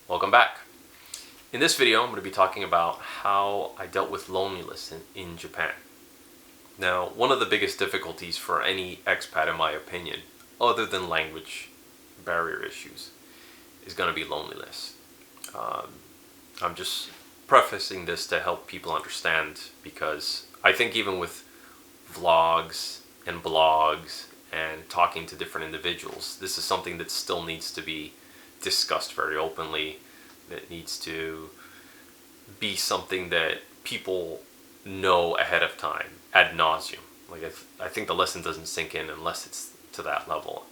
Welcome back. In this video, I'm going to be talking about how I dealt with loneliness in Japan. Now, one of the biggest difficulties for any expat, in my opinion, other than language barrier issues, is going to be loneliness. I'm just prefacing this to help people understand, because I think even with vlogs and blogs and talking to different individuals, this is something that still needs to be discussed very openly. That needs to be something that people know ahead of time, ad nauseum. Like I think the lesson doesn't sink in unless it's to that level.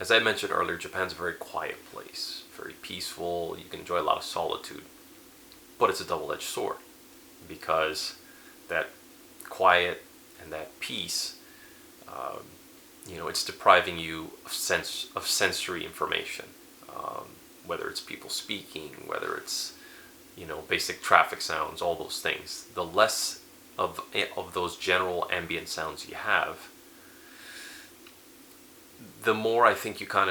As I mentioned earlier, Japan's a very quiet place, very peaceful. You can enjoy a lot of solitude, but it's a double-edged sword, because that quiet and that peace, it's depriving you of sensory information. Whether it's people speaking, whether it's basic traffic sounds, all those things. The less of those general ambient sounds you have, the more I think it kind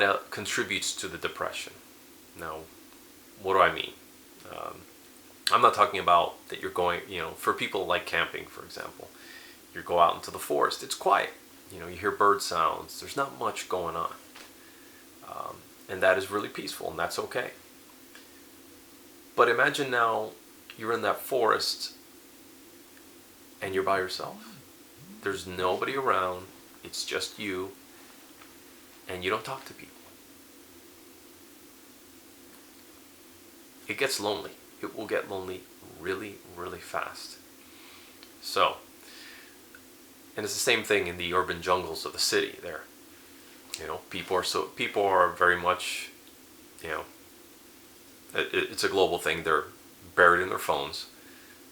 of contributes to the depression. Now, what do I mean? I'm not talking about that you're going, for people like camping, for example. You go out into the forest, it's quiet. You hear bird sounds, there's not much going on. And that is really peaceful, and that's okay. But imagine now you're in that forest and you're by yourself. There's nobody around, it's just you, and you don't talk to people. It gets lonely. It will get lonely really, really fast. So, and it's the same thing in the urban jungles of the city there. People are very much, it's a global thing. They're buried in their phones.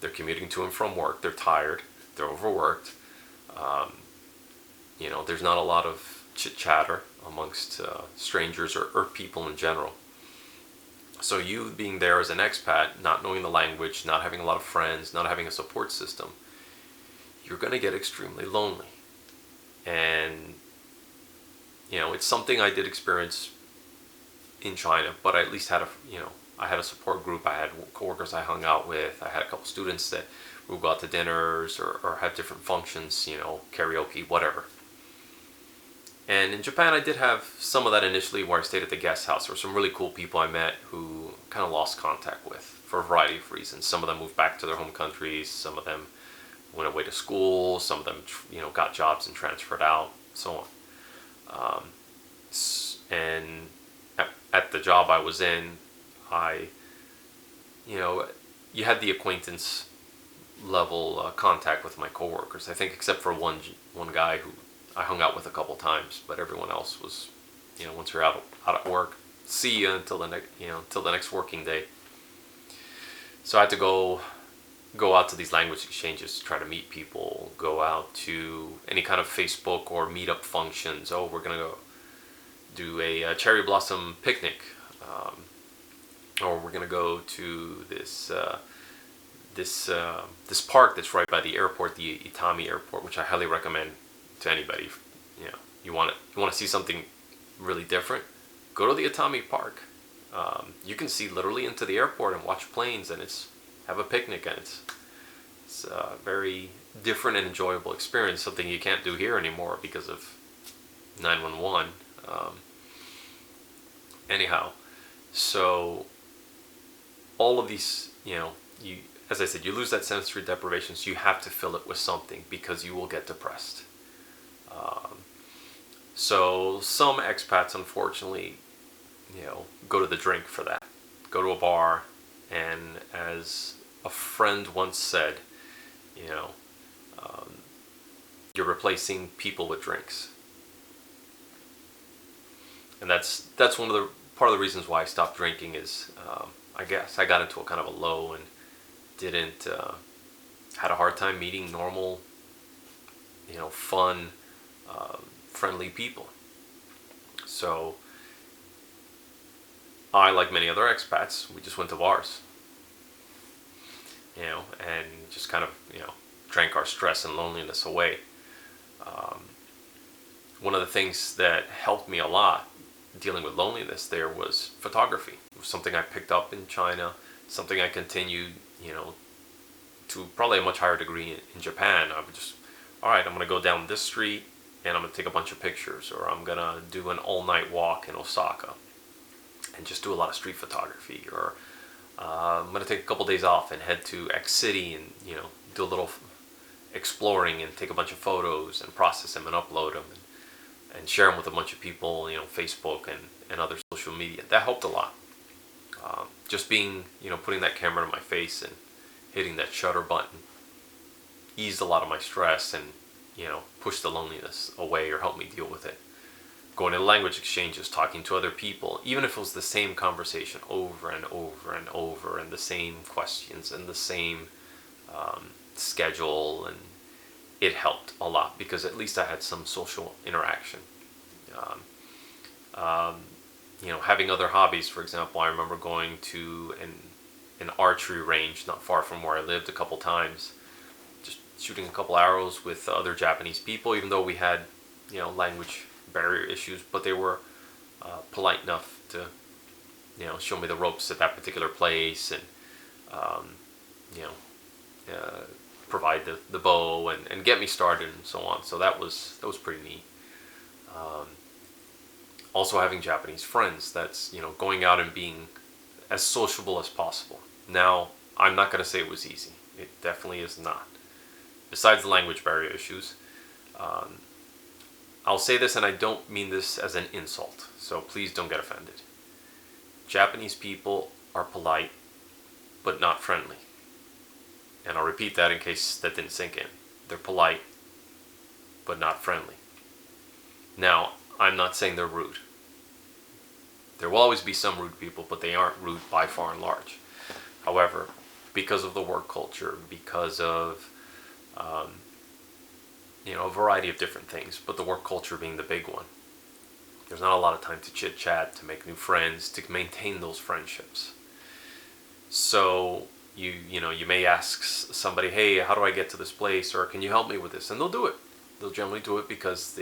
They're commuting to and from work. They're tired. They're overworked. There's not a lot of chit chatter amongst strangers or people in general. So you being there as an expat, not knowing the language, not having a lot of friends, not having a support system, you're going to get extremely lonely. And it's something I did experience in China, but I at least had I had a support group. I had coworkers I hung out with. I had a couple students that would go out to dinners or have different functions, karaoke, whatever. And in Japan, I did have some of that initially, where I stayed at the guest house. There were some really cool people I met who kind of lost contact with for a variety of reasons. Some of them moved back to their home countries. Some of them went away to school. Some of them, got jobs and transferred out, so on. And at the job I was in, you had the acquaintance level contact with my coworkers. I think except for one guy who I hung out with a couple times, but everyone else was, once you're out at work, see you until the next working day. So I had to go out to these language exchanges to try to meet people, go out to any kind of Facebook or meetup functions. Oh, we're going to go do a cherry blossom picnic, or we're going to go to this park that's right by the airport, the Itami airport, which I highly recommend to anybody. You want to see something really different, go to the Itami park. You can see literally into the airport and watch planes, and have a picnic, and it's a very different and enjoyable experience, something you can't do here anymore because of 911. Anyhow, so all of these, as I said, you lose that sensory deprivation, so you have to fill it with something, because you will get depressed. So some expats, unfortunately, go to the drink for that. Go to a bar, and as a friend once said, you're replacing people with drinks. And that's part of the reasons why I stopped drinking is, I guess I got into a kind of a low and had a hard time meeting normal, fun, friendly people. So I, like many other expats, we just went to bars, and just kind of, drank our stress and loneliness away. One of the things that helped me a lot dealing with loneliness there was photography. It was something I picked up in China, something I continued, to probably a much higher degree in Japan. I would just, all right, I'm going to go down this street and I'm going to take a bunch of pictures, or I'm going to do an all-night walk in Osaka and just do a lot of street photography, or I'm going to take a couple days off and head to X city and, do a little exploring and take a bunch of photos and process them and upload them and share them with a bunch of people, Facebook and other social media. That helped a lot. Just being, putting that camera to my face and hitting that shutter button eased a lot of my stress and, pushed the loneliness away or helped me deal with it. Going to language exchanges, talking to other people, even if it was the same conversation over and over and over, and the same questions and the same schedule, and it helped a lot because at least I had some social interaction. Having other hobbies, for example, I remember going to an archery range not far from where I lived a couple times, just shooting a couple arrows with other Japanese people, even though we had, language barrier issues, but they were polite enough to, show me the ropes at that particular place and, provide the bow and get me started and so on. So that was pretty neat. Also having Japanese friends, that's, going out and being as sociable as possible. Now, I'm not going to say it was easy. It definitely is not. Besides the language barrier issues, I'll say this, and I don't mean this as an insult, so please don't get offended. Japanese people are polite, but not friendly. And I'll repeat that in case that didn't sink in. They're polite, but not friendly. Now, I'm not saying they're rude. There will always be some rude people, but they aren't rude by far and large. However, because of the work culture, because of a variety of different things, but the work culture being the big one, there's not a lot of time to chit chat, to make new friends, to maintain those friendships. So you may ask somebody, hey, how do I get to this place, or can you help me with this? And they'll do it. They'll generally do it because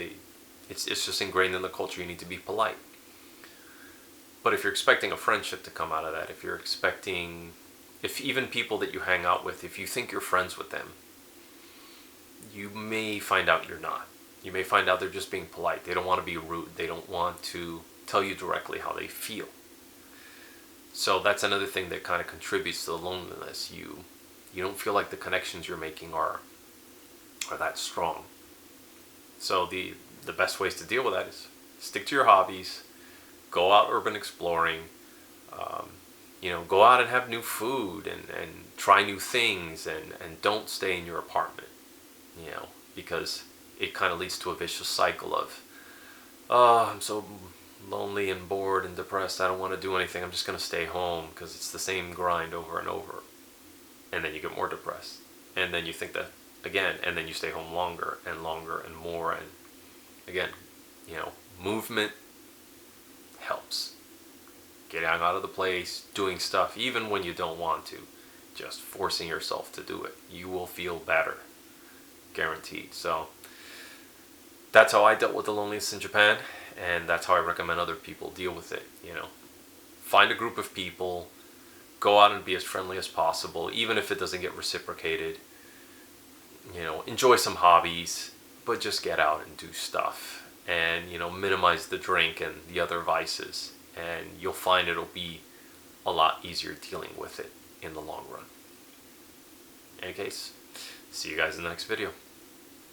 it's just ingrained in the culture. You need to be polite. But if you're expecting a friendship to come out of that, if even people that you hang out with, if you think you're friends with them, you may find out you're not. You may find out they're just being polite. They don't want to be rude. They don't want to tell you directly how they feel. So that's another thing that kind of contributes to the loneliness. You don't feel like the connections you're making are that strong. So the best ways to deal with that is stick to your hobbies, go out urban exploring, go out and have new food and try new things, and don't stay in your apartment, because it kind of leads to a vicious cycle of, oh, I'm so lonely and bored and depressed, I don't want to do anything, I'm just going to stay home because it's the same grind over and over. And then you get more depressed. And then you think that again, and then you stay home longer and longer and more. And again, movement helps. Getting out of the place, doing stuff, even when you don't want to, just forcing yourself to do it. You will feel better. Guaranteed. So that's how I dealt with the loneliness in Japan, and that's how I recommend other people deal with it. Find a group of people, go out and be as friendly as possible, even if it doesn't get reciprocated. Enjoy some hobbies, but just get out and do stuff, and minimize the drink and the other vices, and you'll find it'll be a lot easier dealing with it in the long run. In any case, see you guys in the next video.